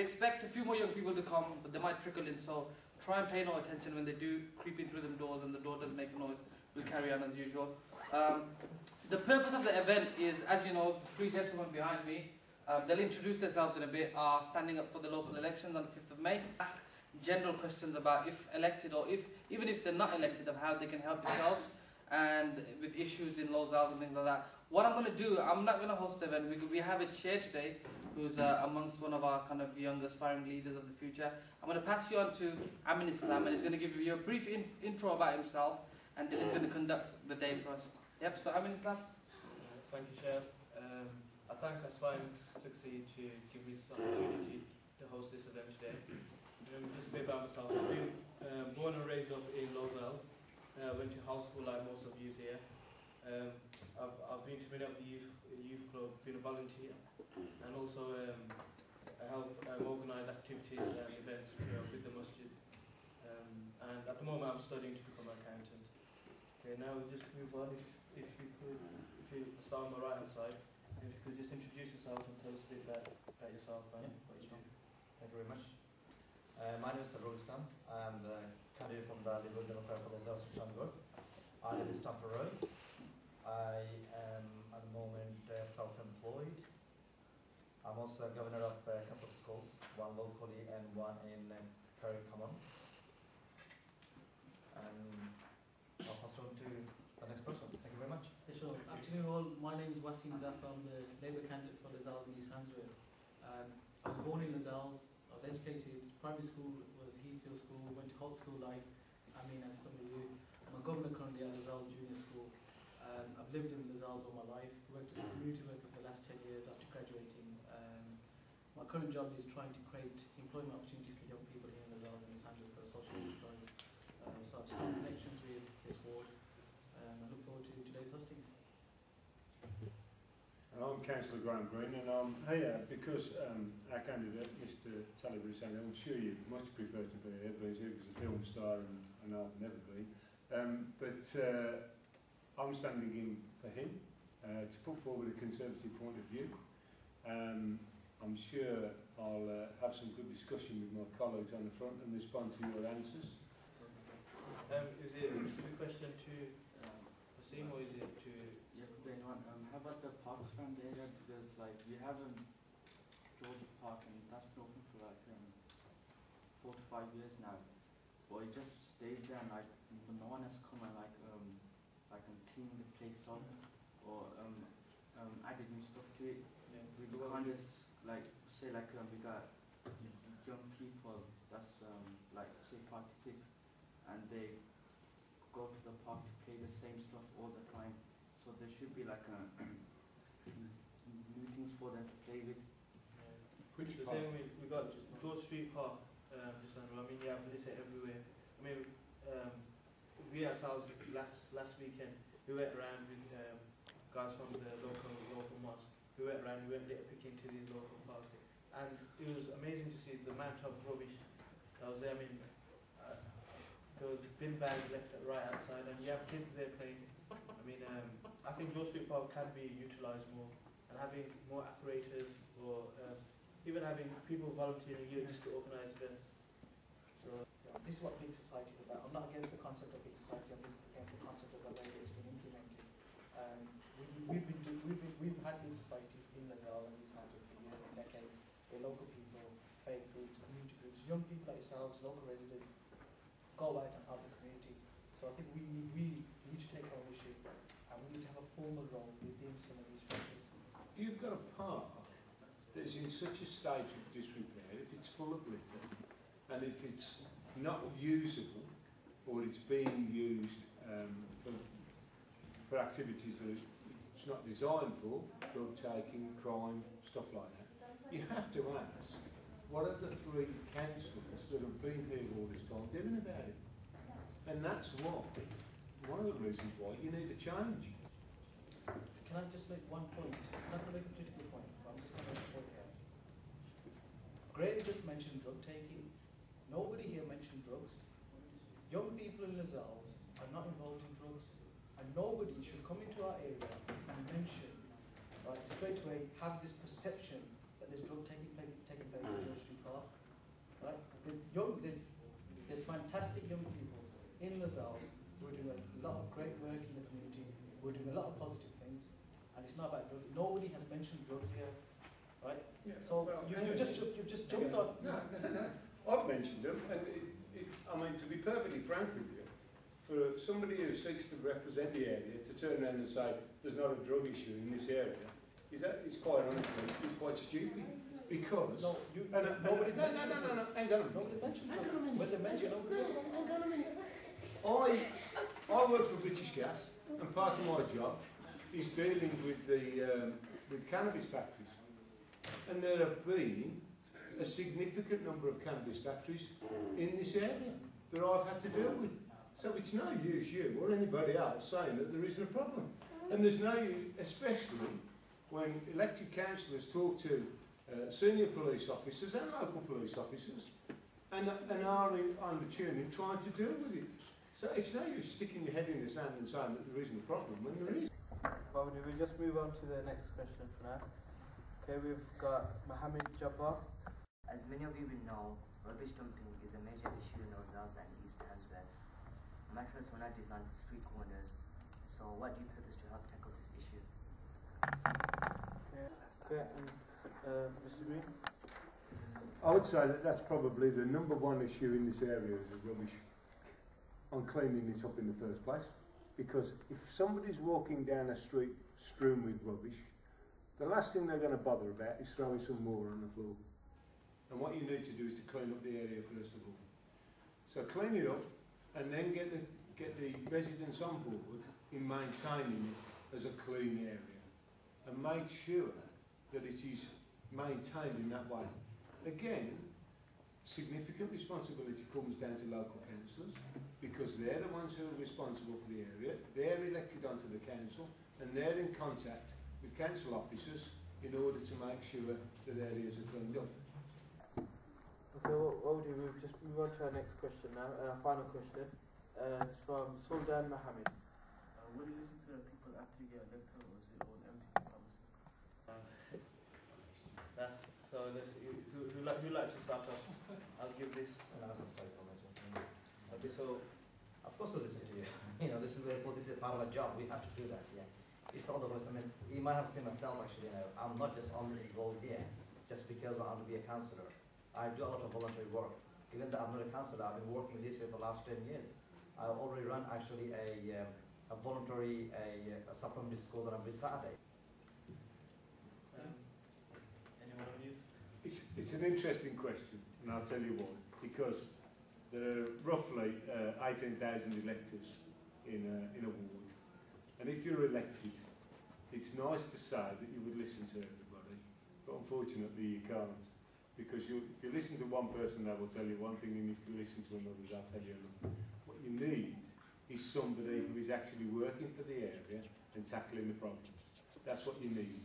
We expect a few more young people to come, but they might trickle in, so try and pay no attention when they do creep in through them doors and the door does make a noise. We'll carry on as usual. The purpose of the event is, as you know, the three gentlemen behind me, they'll introduce themselves in a bit, are standing up for the local elections on the 5th of May. Ask general questions about if elected or even if they're not elected, of how they can help themselves and with issues in Lozells and things like that. What I'm going to do, I'm not going to host the event. We have a chair today who's amongst one of our kind of young aspiring leaders of the future. I'm going to pass you on to Amin Islam, and he's going to give you a brief intro about himself, and then he's going to conduct the day for us. Yep, so Amin Islam. Thank you, Chair. I thank Aspiring Succeed to give me this opportunity to host this event today. Just a bit about myself. I've been born and raised up in Lozells. Went to house school like most of you here. I've been to many of the youth club, been a volunteer, and also I help organise activities and events with the masjid. And at the moment I'm studying to become an accountant. Okay, now we'll just move on. If you start on the right hand side, if you could just introduce yourself and tell us a bit about yourself and what you do. Thank you very much. My name is Lozells. I'm the candidate from the Liberal Democrat for Lozells, Handsworth. I live in Stamford Road. I am at the moment self-employed. I'm also a governor of a couple of schools, one locally and one in Perry Common. And I'll pass on to the next person. Thank you very much. Yeah, sure. Afternoon all. My name is Waseem Zaffar. I'm the Labour candidate for Lozells in East Handsworth. I was born in Lozells. I was educated. Primary school was Heathfield School. Went to Holt School like as some of you. I'm a governor currently at Lozells Junior School. I've lived in Lozells all my life. Worked as a community worker for the last 10 years after graduating. My current job is trying to create employment opportunities for young people here in Lozells and East Handsworth for social enterprise. So I have strong connections with this ward. I look forward to today's hustings. I'm Councillor Graham Green, and I'm here because our candidate, Mr. Talib Hussain, I'm sure you much prefer to be here, but he's a film star and I've never been. But I'm standing in for him to put forward a Conservative point of view. I'm sure I'll have some good discussion with my colleagues on the front and respond to your answers. Is it a specific question to Waseem, or is it to... Yeah, could anyone, how about the parks around the area? Because like we have Georgia Park and that's been open for like 4 to 5 years now. But it just stays there and like no one has come and clean the place up or added new stuff to it. Yeah. We kind of like say like we got young people that's like say 5 to 6 and they go to the park to play the same stuff all the time. So there should be like new things for them to play with. Which the same we got George Street Park, just on, I mean, yeah, it's everywhere. I mean, we ourselves last weekend we went around with guys from the local mosque. We went around, we went litter picking to these local parks, and it was amazing to see the amount of rubbish that was there. I mean, there was bin bags left right outside, and you have kids there playing. I mean, I think George Street Park can be utilised more, and having more apparatus, or even having people volunteering here just to organise events. So this is what big society is about. I'm not against the concept of big society. I'm just against the concept of the way it's been implemented. We've had big society in Lozells and East Handsworth for years and decades. Where local people, faith groups, community groups, young people like yourselves, local residents, go out and help the community. So I think we need to take ownership, and we need to have a formal role within some of these structures. You've got a park that's in such a state of disrepair, if it's full of litter, and if it's not usable, or it's being used for activities that it's not designed for, drug taking, crime, stuff like that, you have to ask, what are the 3 councillors that have been here all this time doing about it? And that's one of the reasons why you need a change. Can I just make one point? I'm not going to make a political point, but I'm just going to make a point here. Grady just mentioned drug taking. Nobody here mentioned drugs. Young people in Lozells are not involved in drugs, and nobody should come into our area and mention, right, straight away, have this perception that there's drug taking place in George Street Park. there's fantastic young people in Lozells who are doing a lot of great work in the community, who are doing a lot of positive things, and it's not about drugs. Nobody has mentioned drugs here, right? Yeah, So well, you've just jumped on. No. I've mentioned them, and I mean, to be perfectly frank with you, for somebody who seeks to represent the area to turn around and say there's not a drug issue in this area, it's quite honestly, it's quite stupid. Because nobody's mentioned no, hang on a minute. Nobody's mentioned Hang drugs. on a minute. When they mention Hang on a minute. I work for British Gas, and part of my job is dealing with the with cannabis factories, and there have been a significant number of cannabis factories in this area that I've had to deal with. So it's no use you or anybody else saying that there isn't a problem, and there's no use, especially when elected councillors talk to senior police officers and local police officers, and are on the tuning trying to deal with it. So it's no use sticking your head in the sand and saying that there isn't a problem when there is. Well, we'll just move on to the next question for now. Okay, we've got Mohammed Jabbar. As many of you will know, rubbish dumping is a major issue in Lozells and East Handsworth. Mattresses were not designed for street corners, so what do you purpose to help tackle this issue? Okay, and Mr. Green? I would say that that's probably the number one issue in this area is the rubbish, on cleaning it up in the first place. Because if somebody's walking down a street strewn with rubbish, the last thing they're going to bother about is throwing some more on the floor. And what you need to do is to clean up the area first of all. So clean it up, and then get the residents on board in maintaining it as a clean area, and make sure that it is maintained in that way. Again, significant responsibility comes down to local councillors, because they're the ones who are responsible for the area. They're elected onto the council, and they're in contact with council officers in order to make sure that areas are cleaned up. Okay, what we'll do, we'll just move on to our next question now, final question. It's from Sultan Mohammed. Will you listen to the people after you get elected, or is it all empty promises? Who'd like to start off? I'll give this. And I'll start from it. Okay, so of course we'll listen to you. This is part of our job. We have to do that. Yeah, it's all of us. I mean, you might have seen myself actually. I'm not just only involved here just because I want to be a councillor. I do a lot of voluntary work. Even though I'm not a councillor, I've been working this year for the last 10 years. I already run actually a voluntary supplementary school on every Saturday. Anyone of you? It's an interesting question, and I'll tell you why. Because there are roughly 18,000 electors in a ward, and if you're elected, it's nice to say that you would listen to everybody, but unfortunately you can't. Because if you listen to one person, they will tell you one thing, and if you listen to another, they'll tell you another. What you need is somebody who is actually working for the area and tackling the problems. That's what you need.